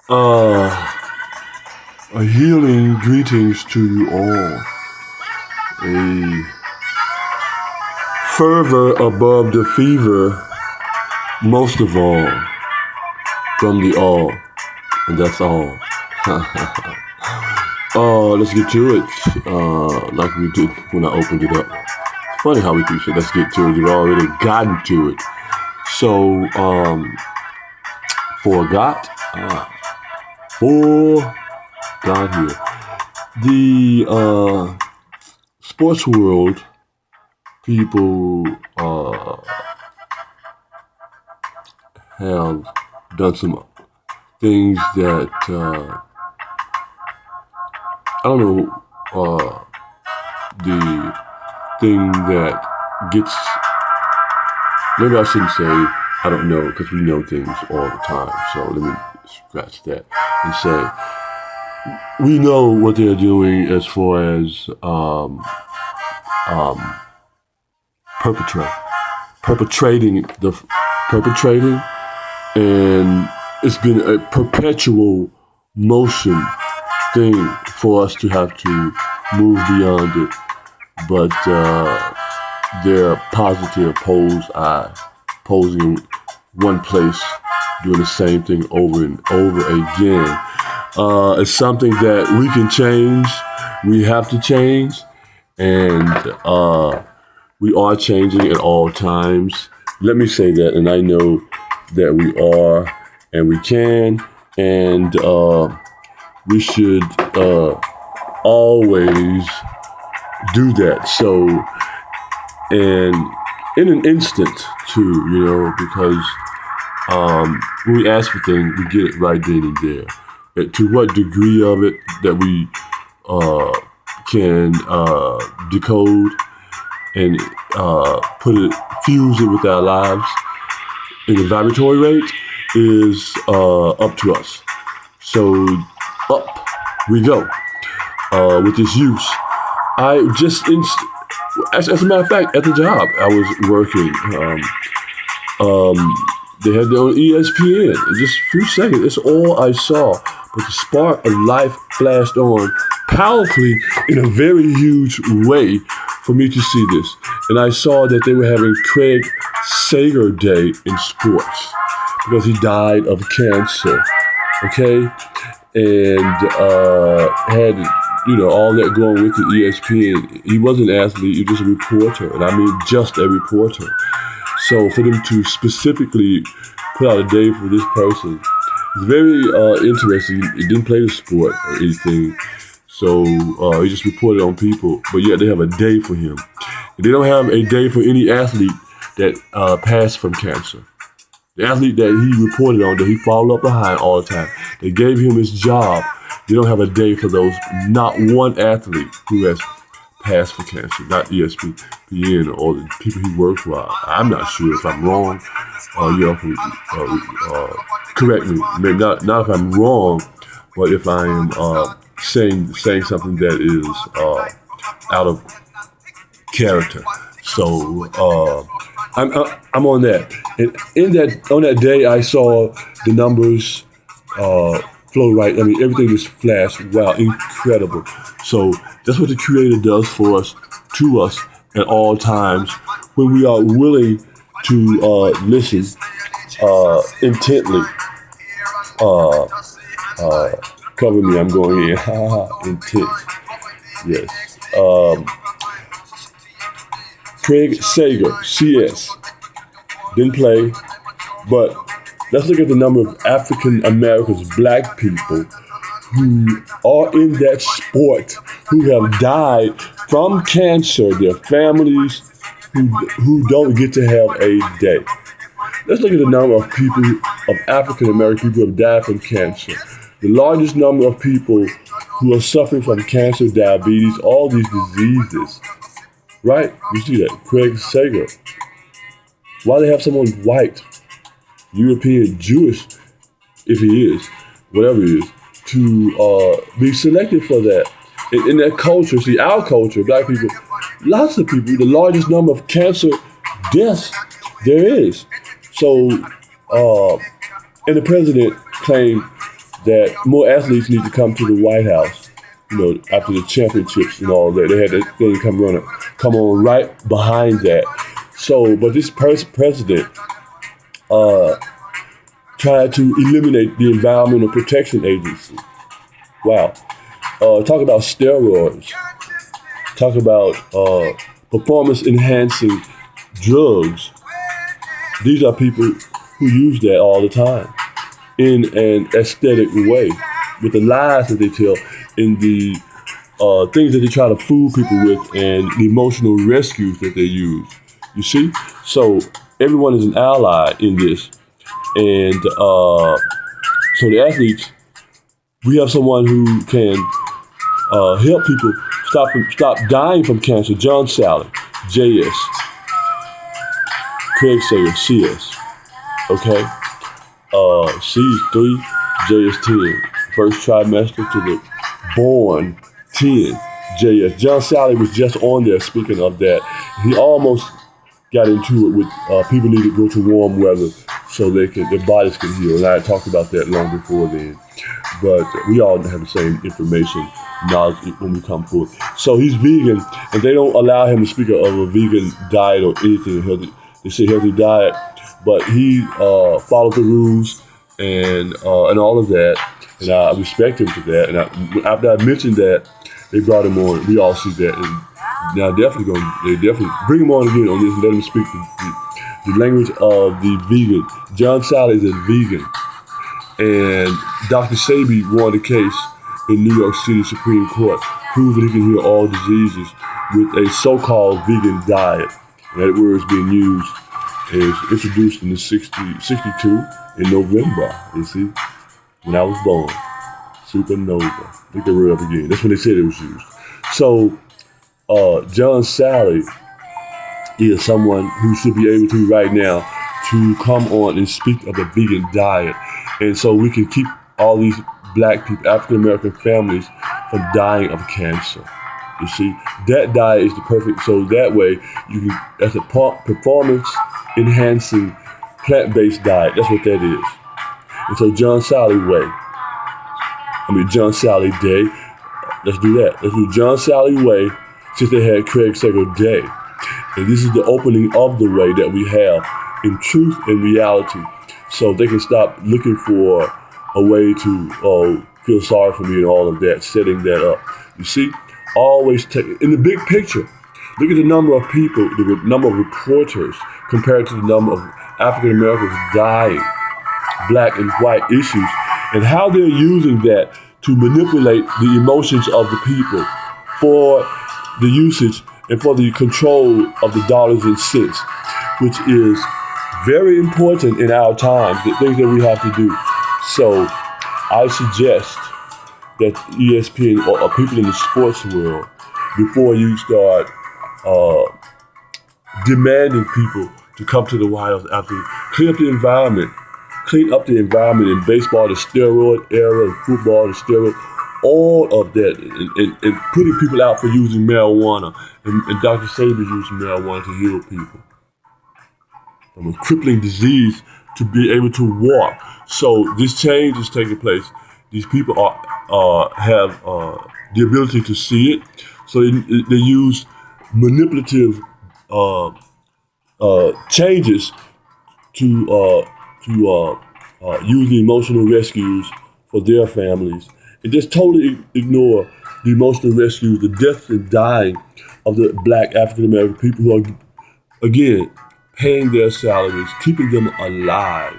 Uh, a healing greetings to you all. A fervor above the fever, most of all, from the all, and that's all. Let's get to it. Like we did when I opened it up. It's funny how we do shit. Let's get to it. You've already gotten to it. So, forgot. Forgot here. The sports world people have done some things that I don't know. The thing that gets, maybe I shouldn't say I don't know, because we know things all the time. So let me scratch that and say we know what they're doing as far as perpetrating, and it's been a perpetual motion thing for us to have to move beyond it. But they're positive posing in one place, doing the same thing over and over again. It's something that we can change. We have to change, and we are changing at all times. Let me say that, and I know that we are, and we can, and we should always do that. So, and in an instant too, because when we ask for things, we get it right then and there. To what degree of it that we can decode and fuse it with our lives in a vibratory rate is up to us. So up we go with this use. I just, as a matter of fact, at the job I was working, they had their own ESPN. Just a few seconds, that's all I saw. But the spark of life flashed on powerfully in a very huge way for me to see this. And I saw that they were having Craig Sager Day in sports because he died of cancer, okay? And had, all that going with the ESPN. He wasn't an athlete, he was just a reporter, and I mean just a reporter. So for them to specifically put out a day for this person, it's very interesting. He didn't play the sport or anything, so he just reported on people, but yet they have a day for him. They don't have a day for any athlete that passed from cancer. The athlete that he reported on, that he followed up behind all the time, they gave him his job. They don't have a day for those. Not one athlete who has passed for cancer, not ESPN or the people he worked for. I'm not sure if I'm wrong. Correct me. Maybe not if I'm wrong, but if I am saying something that is out of character. So I'm on that. And on that day, I saw the numbers flow right. I mean, everything just flashed. Wow, incredible. So that's what the Creator does for us, to us, at all times, when we are willing to listen intently. Cover me, I'm going in. Intent. Yes. Craig Sager, CS. Didn't play, but let's look at the number of African Americans, black people, who are in that sport, who have died from cancer, their families who don't get to have a day. Let's look at the number of people, of African American people who have died from cancer. The largest number of people who are suffering from cancer, diabetes, all these diseases. Right? You see that? Craig Sager. Why they have someone white, European, Jewish, if he is, whatever he is, to be selected for that? In that culture, see, our culture, black people, lots of people, the largest number of cancer deaths there is. So, and the president claimed that more athletes need to come to the White House. After the championships and all that, they had that thing come on right behind that. So, but this president tried to eliminate the Environmental Protection Agency. Wow. Talk about steroids. Talk about performance-enhancing drugs. These are people who use that all the time in an aesthetic way, with the lies that they tell, in the things that they try to fool people with, and the emotional rescues that they use. You see? So everyone is an ally in this. And so the athletes, we have someone who can help people stop dying from cancer. John Salley, JS. Craig Sager, CS. Okay? C is 3, J is 10. First trimester to the born 10, JS. John Salley was just on there speaking of that. He almost got into it with people need to go to warm weather so their bodies can heal. And I had talked about that long before then. But we all have the same information, knowledge when we come forth. So he's vegan, and they don't allow him to speak of a vegan diet or anything healthy. They say healthy diet, but he followed the rules and all of that, and I respect him for that. And after I mentioned that, they brought him on. We all see that, and now they definitely bring him on again on this and let him speak the language of the vegan. John Salley is a vegan, and Dr. Sebi won the case in New York City Supreme Court, proved that he can heal all diseases with a so-called vegan diet. That word is being used, is introduced in the 62 in November, you see, when I was born. Supernova. Look the word up again. That's when they said it was used. So, John Salley is someone who should be able to right now to come on and speak of a vegan diet. And so we can keep all these black people, African American families, from dying of cancer. You see, that diet is the perfect, so that way you can, that's a performance enhancing plant-based diet. That's what that is. And so John Salley John Salley Day, let's do that. Let's do John Salley Way, since they had Craig Sager Day. And this is the opening of the way that we have in truth and reality. So they can stop looking for a way to feel sorry for me and all of that, setting that up. You see? Always take, in the big picture, look at the number of people, the number of reporters compared to the number of African Americans dying, black and white issues, and how they're using that to manipulate the emotions of the people for the usage and for the control of the dollars and cents, which is very important in our times, the things that we have to do. So I suggest that ESPN or people in the sports world, before you start demanding people to come to the White House, after clean up the environment in baseball, the steroid era, and football, the steroid, all of that, and putting people out for using marijuana, and Dr. Sebi using marijuana to heal people from a crippling disease to be able to walk. So this change is taking place. These people have the ability to see it, so they use manipulative changes to use the emotional rescues for their families, and just totally ignore the emotional rescues, the death and dying of the black African American people who are, again, paying their salaries, keeping them alive.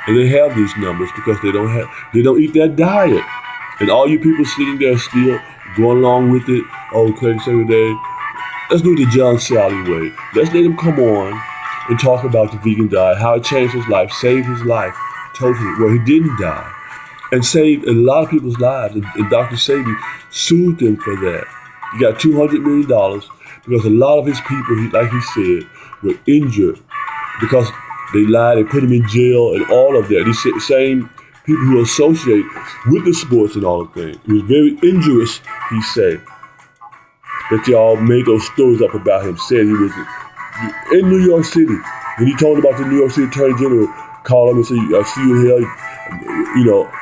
And they have these numbers because they don't eat that diet. And all you people sitting there still going along with it, Craig Sager Day, let's do the John Salley way. Let's let him come on and talk about the vegan diet, how it changed his life, saved his life totally, where he didn't die, and saved a lot of people's lives. And Dr. Sebi sued them for that. He got $200 million because a lot of his people, like he said, were injured because they lied, they put him in jail and all of that. These same people who associate with the sports and all of things. It was very injurious, he said, that y'all made those stories up about him, said he was in New York City. When he told about the New York City Attorney General, called him and said, I'll see you in hell.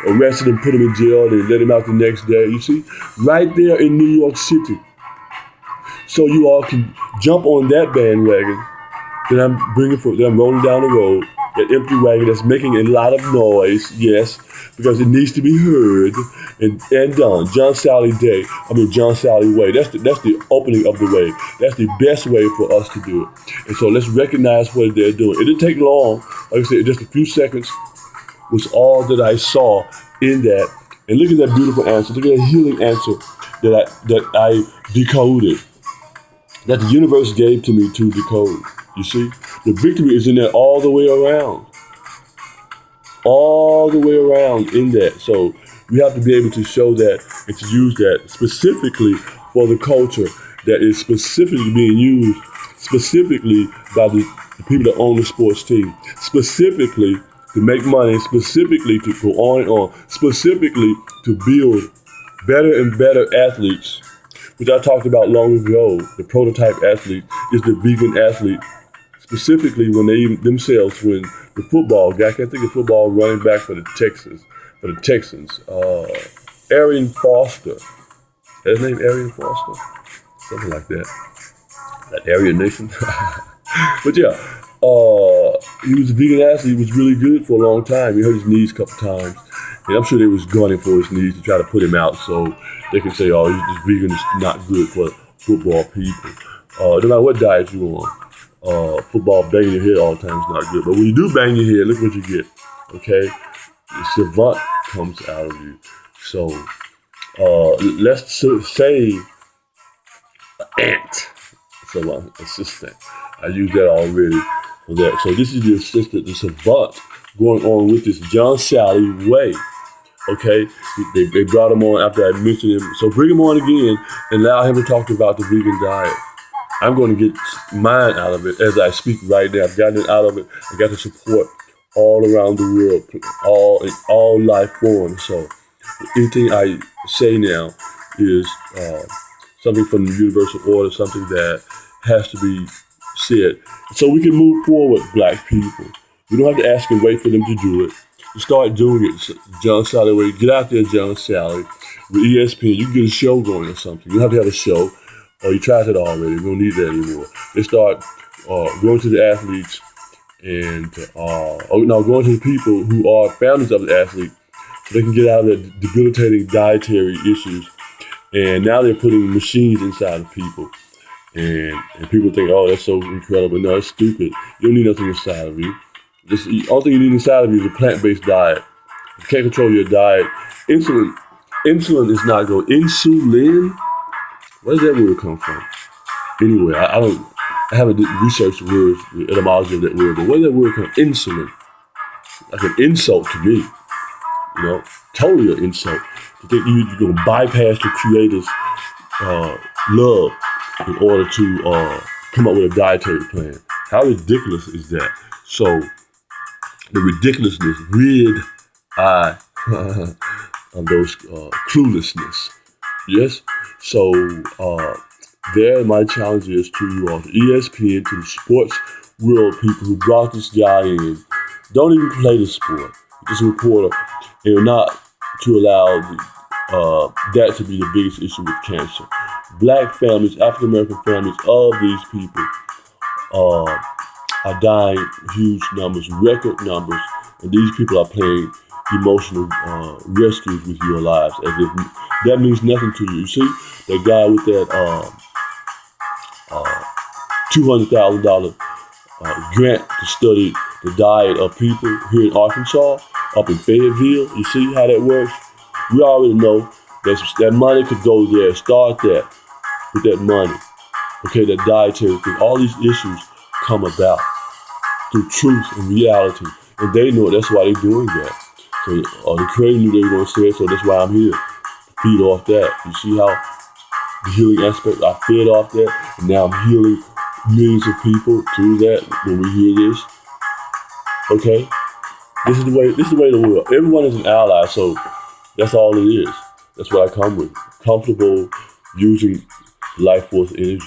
arrested him, put him in jail, they let him out the next day. You see, right there in New York City. So you all can jump on that bandwagon that I'm rolling down the road, that empty wagon that's making a lot of noise, yes, because it needs to be heard and done. John Sally Way. That's the opening of the way. That's the best way for us to do it. And so let's recognize what they're doing. It didn't take long. Like I said, just a few seconds was all that I saw in that. And look at that beautiful answer. Look at that healing answer that I decoded, that the universe gave to me to decode. You see, the victory is in there all the way around. All the way around in that. So we have to be able to show that and to use that specifically for the culture that is specifically being used specifically by the people that own the sports team, specifically to make money, specifically to go on and on, specifically to build better and better athletes, which I talked about long ago. The prototype athlete is the vegan athlete. Specifically, when when the football guy, I can't think of football running back for the Texans, Arian Foster. Is his name Arian Foster? Something like that. That Aryan Nation. But yeah, he was a vegan athlete. He was really good for a long time. He hurt his knees a couple times. And I'm sure they was gunning for his knees to try to put him out so they can say, oh, this vegan is not good for football people. No matter what diet you're on. Football banging your head all the time is not good. But when you do bang your head, look what you get. Okay? The savant comes out of you. So let's say an ant. So assistant. I used that already for that. So this is the assistant, the savant, going on with this John Sally Way. Okay? They brought him on after I mentioned him. So bring him on again and allow him to talk about the vegan diet. I'm going to get mine out of it as I speak right now. I've gotten it out of it. I got the support all around the world, all life forms. So anything I say now is something from the universal order, something that has to be said. So we can move forward, Black people. We don't have to ask and wait for them to do it. You start doing it, John Sally Way. Get out there, John Sally. With ESPN, you can get a show going or something. You don't have to have a show. Oh, you tried it already. We don't need that anymore. They start going to the athletes and going to the people who are families of the athlete so they can get out of the debilitating dietary issues. And now they're putting machines inside of people. And people think, oh, that's so incredible. No, it's stupid. You don't need nothing inside of you. The only thing you need inside of you is a plant-based diet. You can't control your diet. Insulin is not good. Insulin? Where does that word come from? Anyway, I haven't researched the words, the etymology of that word, but where does that word come from? Insulin. Like an insult to me. Totally an insult. To think you're going to bypass the Creator's love in order to come up with a dietary plan. How ridiculous is that? So, the ridiculousness rid I of those cluelessness. Yes? So, there my challenge is to you all, to ESPN, to the sports world people who brought this guy in. Don't even play the sport. Just a reporter. And not to allow that to be the biggest issue with cancer. Black families, African American families of these people are dying huge numbers, record numbers, and these people are playing emotional rescues with your lives as if that means nothing to you. You see, that guy with that $200,000 grant to study the diet of people here in Arkansas, up in Fayetteville. You see how that works? We already know that money could go there. Start that with that money. Okay, that dietary thing. All these issues come about through truth and reality. And they know it. That's why they're doing that. So the Creator knew they were going to say it, so that's why I'm here. To feed off that. You see how the healing aspect, I fed off that, and now I'm healing millions of people through that when we hear this. Okay? This is the way of the world. Everyone is an ally, so that's all it is. That's what I come with. Comfortable using life force energy.